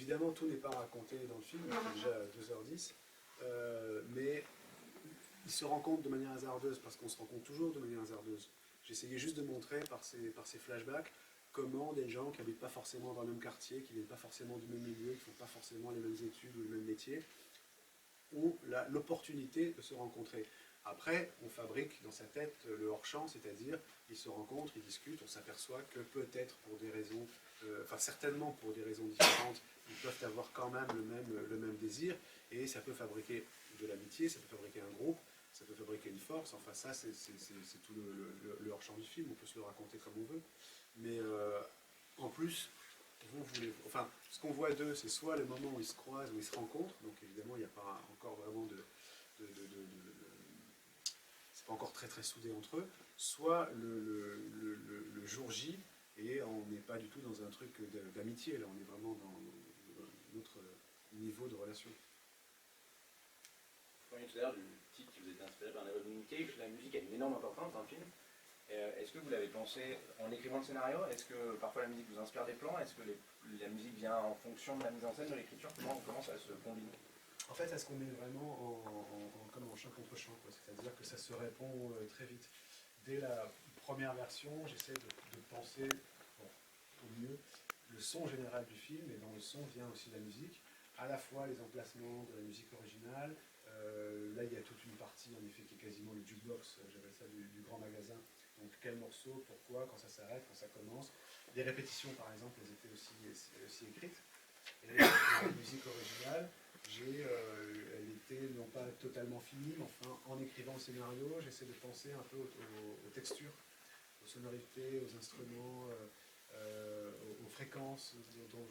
évidemment, tout n'est pas raconté dans le film, c'est déjà 2h10, mais il se rencontre de manière hasardeuse, parce qu'on se rencontre toujours de manière hasardeuse. J'essayais juste de montrer par ces flashbacks comment des gens qui n'habitent pas forcément dans le même quartier, qui ne viennent pas forcément du même milieu, qui ne font pas forcément les mêmes études ou le même métier, ont l'opportunité de se rencontrer. Après, on fabrique dans sa tête le hors-champ, c'est-à-dire ils se rencontrent, ils discutent, on s'aperçoit que peut-être pour des raisons, enfin certainement pour des raisons différentes, ils peuvent avoir quand même le même désir, et ça peut fabriquer de l'amitié, ça peut fabriquer un groupe, ça peut fabriquer une force, enfin ça c'est tout le hors-champ du film, on peut se le raconter comme on veut, mais en plus, enfin, ce qu'on voit d'eux, c'est soit le moment où ils se croisent, où ils se rencontrent, donc évidemment il n'y a pas encore vraiment c'est pas encore très très soudé entre eux, soit le jour J, et on n'est pas du tout dans un truc d'amitié, là on est vraiment dans un autre niveau de relation. Vous parliez tout à l'heure du titre qui vous était inspiré par Neverending Cave, la musique a une énorme importance dans le film. Est-ce que vous l'avez pensé en écrivant le scénario? Est-ce que parfois la musique vous inspire des plans? Est-ce que la musique vient en fonction de la mise en scène, de l'écriture? Comment ça se combine? En fait, ça se combine vraiment comme en chant contre chant, c'est-à-dire que ça se répond très vite. Dès la première version, j'essaie de penser au mieux le son général du film, et dans le son vient aussi la musique, à la fois les emplacements de la musique originale. Là, il y a toute une partie, en effet, qui est quasiment le jukebox, j'appelle ça du grand magasin. Donc, quel morceau, pourquoi, quand ça s'arrête, quand ça commence. Les répétitions, par exemple, elles étaient aussi écrites. Et la musique originale, elle était non pas totalement finie, mais enfin, en écrivant le scénario, j'essaie de penser un peu aux textures, aux sonorités, aux instruments, aux fréquences dont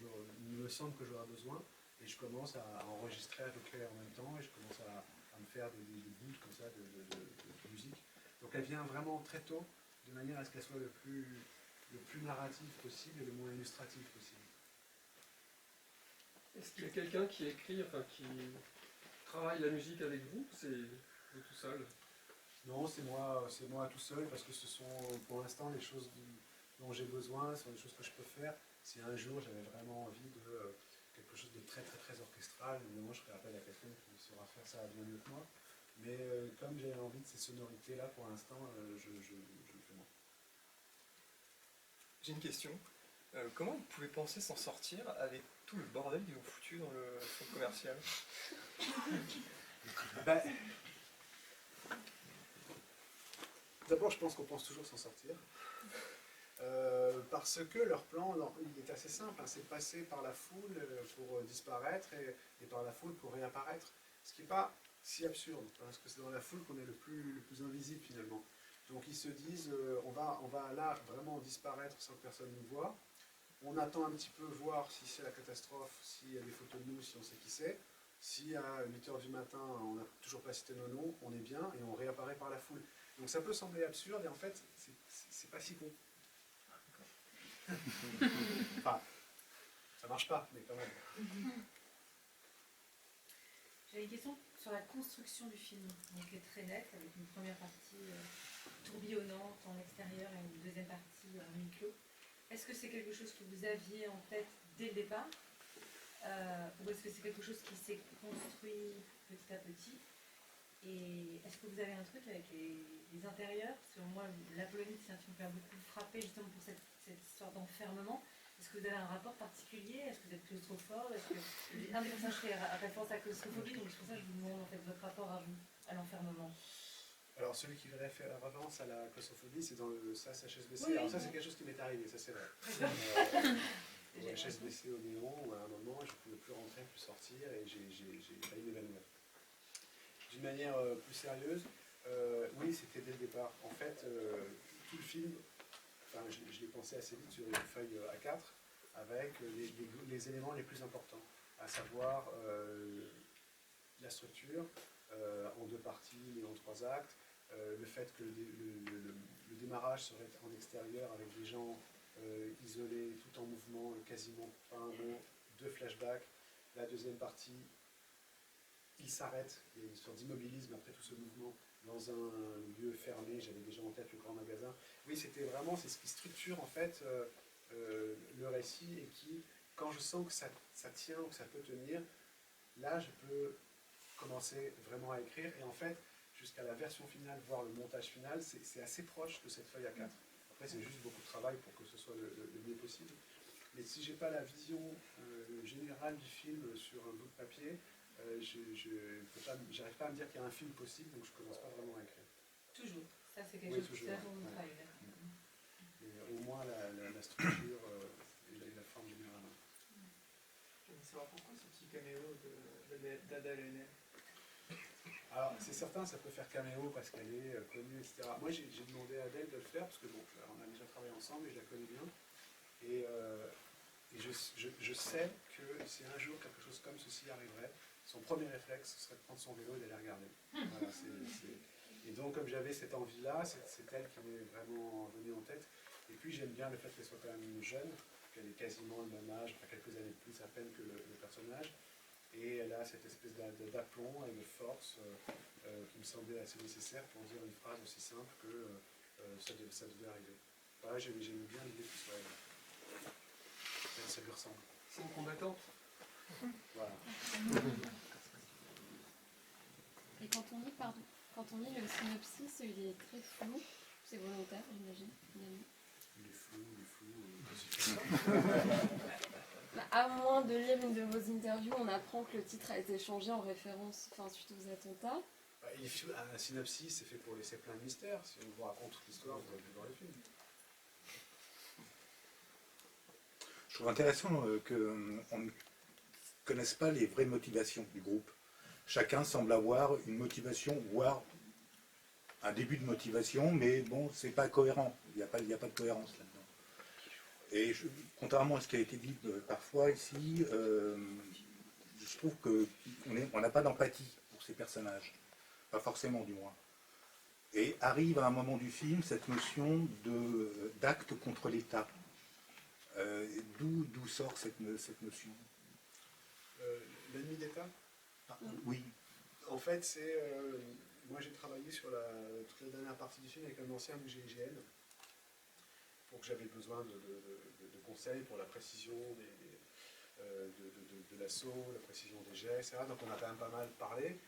il me semble que j'aurai besoin. Et je commence à enregistrer à peu près en même temps, et je commence à me faire des bouts comme ça de musique. Donc elle vient vraiment très tôt, de manière à ce qu'elle soit le plus narrative possible et le moins illustrative possible. Est-ce qu'il y a quelqu'un qui écrit, enfin qui travaille la musique avec vous? C'est vous tout seul? Non, c'est moi tout seul, parce que ce sont pour l'instant les choses dont j'ai besoin, ce sont des choses que je peux faire. Si un jour j'avais vraiment envie de quelque chose de très très très orchestral, évidemment je ferai appel à quelqu'un qui saura faire ça bien mieux que moi. Mais comme j'ai envie de ces sonorités-là, pour l'instant, je le fais moi. J'ai une question. Comment vous pouvez penser s'en sortir avec tout le bordel qu'ils ont foutu dans le centre commercial? Ben, d'abord, je pense qu'on pense toujours s'en sortir. Parce que leur plan, il est assez simple, hein, c'est passer par la foule pour disparaître et par la foule pour réapparaître. Ce qui n'est pas si absurde, parce que c'est dans la foule qu'on est le plus invisible finalement. Donc ils se disent, on va là vraiment disparaître sans que personne nous voie. On attend un petit peu voir si c'est la catastrophe, s'il y a des photos de nous, si on sait qui c'est. Si à 8h du matin, on n'a toujours pas cité nos noms, on est bien et on réapparaît par la foule. Donc ça peut sembler absurde et en fait, c'est pas si con. Enfin, ça marche pas, mais quand même. J'avais une question sur la construction du film, donc qui est très nette, avec une première partie tourbillonnante en extérieur et une deuxième partie en huis clos. Est-ce que c'est quelque chose que vous aviez en tête dès le départ, ou est-ce que c'est quelque chose qui s'est construit petit à petit? Et est-ce que vous avez un truc avec les intérieurs? Parce que moi, l'Apolonide, c'est un film qui m'a beaucoup frappé justement pour cette histoire d'enfermement. Est-ce que vous avez un rapport particulier? Est-ce que vous êtes claustrophobe? Est-ce que un des personnages fait référence à la claustrophobie, donc c'est pour ça que je vous demande en fait votre rapport à vous, à l'enfermement. Alors celui qui ferait référence à la claustrophobie, c'est dans le SAS HSBC. Oui, alors ça, c'est quelque chose qui m'est arrivé, ça c'est vrai. Au HSBC au Néon, où à un moment, je ne pouvais plus rentrer, plus sortir, et j'ai failli m'évanouir. D'une manière plus sérieuse, oui, c'était dès le départ. En fait, tout le film, enfin, je l'ai pensé assez vite sur une feuille A4, avec les éléments les plus importants, à savoir la structure, en 2 parties et en 3 actes, le fait que le démarrage serait en extérieur avec des gens isolés, tout en mouvement, quasiment pas un mot, 2 flashbacks. La deuxième partie, il s'arrête, il y a une sorte d'immobilisme après tout ce mouvement dans un lieu fermé, j'avais déjà en tête le grand magasin. Oui, c'était vraiment, c'est ce qui structure en fait le récit et qui quand je sens que ça tient ou que ça peut tenir, là je peux commencer vraiment à écrire. Et en fait, jusqu'à la version finale, voire le montage final, c'est assez proche de cette feuille A4. Après, c'est juste beaucoup de travail pour que ce soit le mieux possible. Mais si j'ai pas la vision générale du film sur un bout de papier, j'arrive pas à me dire qu'il y a un film possible, donc je commence pas vraiment à écrire. Toujours. Ça, c'est quelque Oui, chose toujours, qui pour ouais. vous travailler. Et au moins la structure et la forme générale. Je veux savoir pourquoi ce petit caméo d'Adèle Haenel. Alors, c'est certain, ça peut faire caméo parce qu'elle est connue, etc. Moi, j'ai demandé à Adèle de le faire parce que bon, on a déjà travaillé ensemble et je la connais bien. Et je sais que si un jour quelque chose comme ceci arriverait, son premier réflexe ce serait de prendre son vélo et d'aller regarder. Voilà, Et donc, comme j'avais cette envie-là, c'est elle qui m'est vraiment venue en tête. Et puis, j'aime bien le fait qu'elle soit quand même jeune, qu'elle ait quasiment le même âge, enfin quelques années de plus à peine que le personnage. Et elle a cette espèce d'aplomb et de force qui me semblait assez nécessaire pour dire une phrase aussi simple que ça devait arriver. Voilà, j'aime bien l'idée que ce soit elle. Ça lui ressemble. C'est une combattante. Voilà. Et quand on lit le synopsis, il est très flou. C'est volontaire, j'imagine, finalement. Il est flou. À moins de lire une de vos interviews, on apprend que le titre a été changé en référence, suite aux attentats. Un synopsis, c'est fait pour laisser plein de mystères. Si on vous raconte toute l'histoire, vous allez voir le film. Je trouve intéressant qu'on ne connaisse pas les vraies motivations du groupe. Chacun semble avoir une motivation, voire un début de motivation, mais bon, c'est pas cohérent. Il n'y a pas de cohérence là-dedans. Et contrairement à ce qui a été dit parfois ici, je trouve qu'on n'a pas d'empathie pour ces personnages. Pas forcément, du moins. Et arrive à un moment du film cette notion d'acte contre l'État. D'où sort cette notion? L'ennemi d'État. Oui. En fait, moi j'ai travaillé sur toute la dernière partie du film avec un ancien du GIGN, pour que j'avais besoin de conseils pour la précision de l'assaut, la précision des jets, etc. Donc on a quand même pas mal parlé.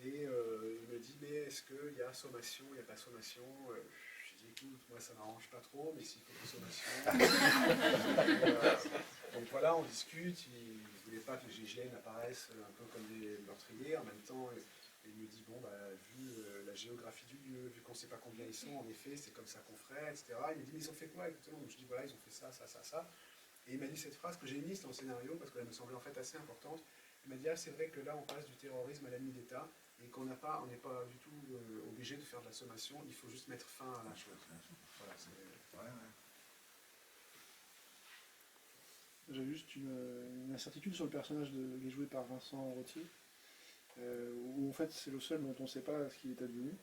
Et il me dit, mais est-ce qu'il y a sommation, il n'y a pas sommation? J'ai dit, écoute, moi ça m'arrange pas trop, mais s'il faut des sommations. Donc voilà, on discute, il ne voulait pas que les GIGN apparaissent un peu comme des meurtriers. En même temps, il me dit, bon, vu la géographie du lieu, vu qu'on ne sait pas combien ils sont, en effet, c'est comme ça qu'on ferait, etc. Il me dit, mais ils ont fait quoi exactement? Donc je dis, voilà, ils ont fait ça, ça, ça, ça. Et il m'a dit cette phrase que j'ai mise dans le scénario, parce qu'elle me semblait en fait assez importante. Il m'a dit, ah, c'est vrai que là, on passe du terrorisme à l'ennemi d'État, et qu'on n'est pas du tout obligé de faire de la sommation, il faut juste mettre fin à la chose. Voilà, J'ai juste une incertitude sur le personnage qui est joué par Vincent Rottier, où en fait c'est le seul dont on ne sait pas ce qu'il est advenu.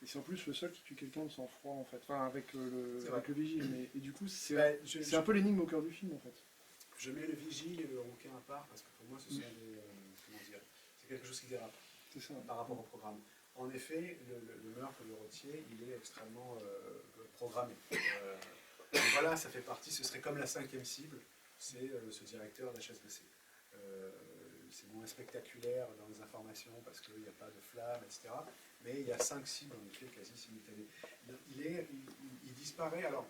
Et c'est en plus le seul qui tue quelqu'un de sang-froid, en fait, enfin avec le vigile. Et du coup, c'est un peu l'énigme au cœur du film, en fait. Je mets le vigile et le rouquin à part, parce que pour moi, ce sont c'est quelque chose qui dérape par rapport au programme. En effet, le meurtre de Rottier, il est extrêmement programmé. Donc voilà, ça fait partie, ce serait comme la 5e cible, c'est ce directeur d'HSBC. C'est moins spectaculaire dans les informations parce qu'il n'y a pas de flamme, etc. Mais il y a 5 cibles en effet quasi simultanées. Il disparaît. Alors,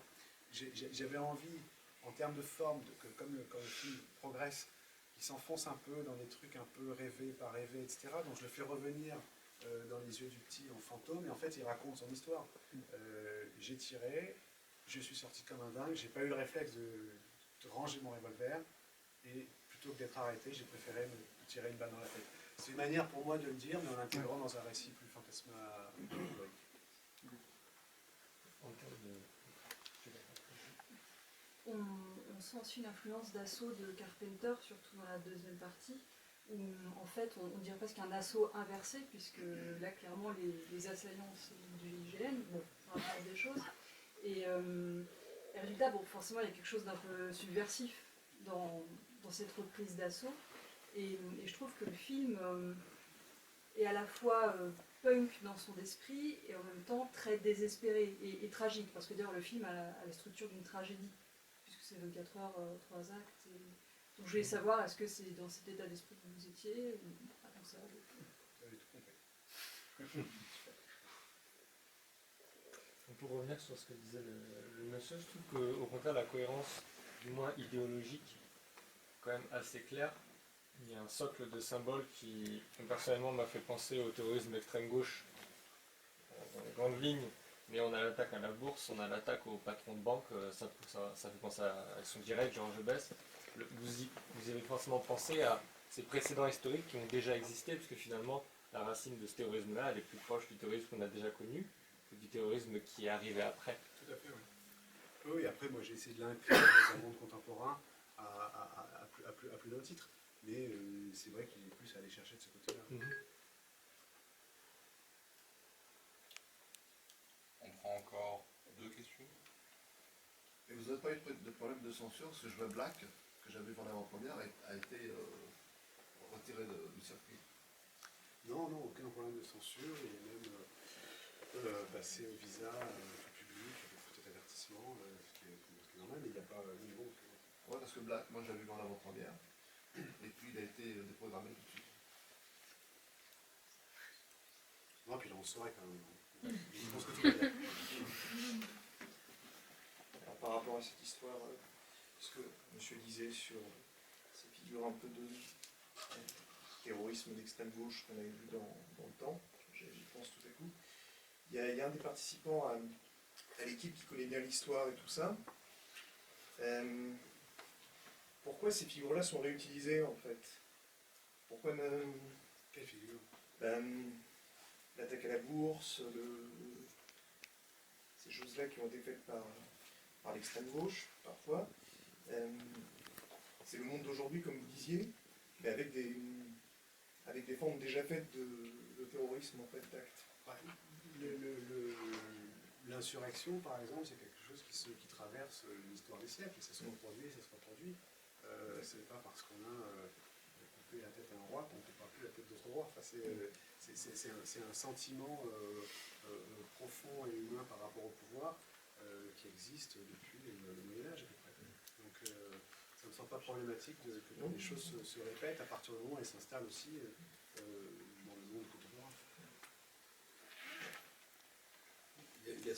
j'avais envie, en termes de forme, que comme le film progresse, il s'enfonce un peu dans des trucs un peu rêvés, pas rêvés, etc. Donc je le fais revenir dans les yeux du petit en fantôme, et en fait il raconte son histoire. J'ai tiré, je suis sorti comme un dingue, j'ai pas eu le réflexe de ranger mon revolver, et plutôt que d'être arrêté, j'ai préféré me tirer une balle dans la tête. C'est une manière pour moi de le dire, mais en l'intégrant dans un récit plus fantasmagorique. On sent aussi une influence d'assaut de Carpenter, surtout dans la deuxième partie, où en fait on dirait presque un assaut inversé, puisque là clairement les assaillants c'est du IGN, bon, ça rapporte des choses. Et résultat, bon, forcément il y a quelque chose d'un peu subversif dans cette reprise d'assaut. Et je trouve que le film est à la fois punk dans son esprit et en même temps très désespéré et tragique, parce que d'ailleurs le film a la structure d'une tragédie, puisque c'est 24 heures, 3 actes, Donc je voulais savoir, est-ce que c'est dans cet état d'esprit que vous étiez ou pas comme ça Vous avez tout compris. Pour revenir sur ce que disait le monsieur, je trouve qu'au contraire, la cohérence, du moins idéologique, est quand même assez claire. Il y a un socle de symboles qui, personnellement, m'a fait penser au terrorisme d'extrême gauche en grande ligne. Mais on a l'attaque à la bourse, on a l'attaque au patron de banque, ça fait penser à Action Directe, Georges Best. Vous avez forcément pensé à ces précédents historiques qui ont déjà existé, parce que finalement, la racine de ce terrorisme-là, elle est plus proche du terrorisme qu'on a déjà connu, que du terrorisme qui est arrivé après. Tout à fait, oui. Oui, après, moi j'ai essayé de l'inclure dans un monde contemporain à plus d'un titre. Mais c'est vrai qu'il est plus à aller chercher de ce côté-là. On prend encore 2 questions. Et vous n'avez pas eu de problème de censure parce que je vois Black, que j'avais vu en avant-première, a été retiré du circuit. Non, aucun problème de censure. Il est même passé au visa public, avec peut-être avertissement, ce qui est normal, mais il n'y a pas de niveau. Ouais, parce que Black, moi j'avais vu en avant-première, et puis il a été déprogrammé tout de suite. Non, puis là on saurait quand même. Je pense que tout va bien. Alors, par rapport à cette histoire, ce que monsieur disait sur ces figures un peu de terrorisme d'extrême gauche qu'on avait vu dans le temps, j'y pense tout à coup. Il y a un des participants à l'équipe qui connaît bien l'histoire et tout ça. Pourquoi ces figures-là sont réutilisées en fait? Pourquoi Quelle figure? L'attaque à la bourse, ces choses-là qui ont été faites par l'extrême gauche, parfois. C'est le monde d'aujourd'hui, comme vous disiez, mais avec des formes déjà faites de terrorisme, en fait, d'actes. L'insurrection, par exemple, c'est quelque chose qui traverse l'histoire des siècles. Ça se reproduit, ça se reproduit. C'est pas parce qu'on a coupé la tête à un roi qu'on ne coupe pas plus la tête d'autres rois. Enfin, c'est un sentiment profond et humain par rapport au pouvoir qui existe depuis le Moyen-Âge à peu près. Donc ça ne me semble pas problématique que les choses se répètent à partir du moment où elles s'installent aussi dans le monde contemporain. Il y a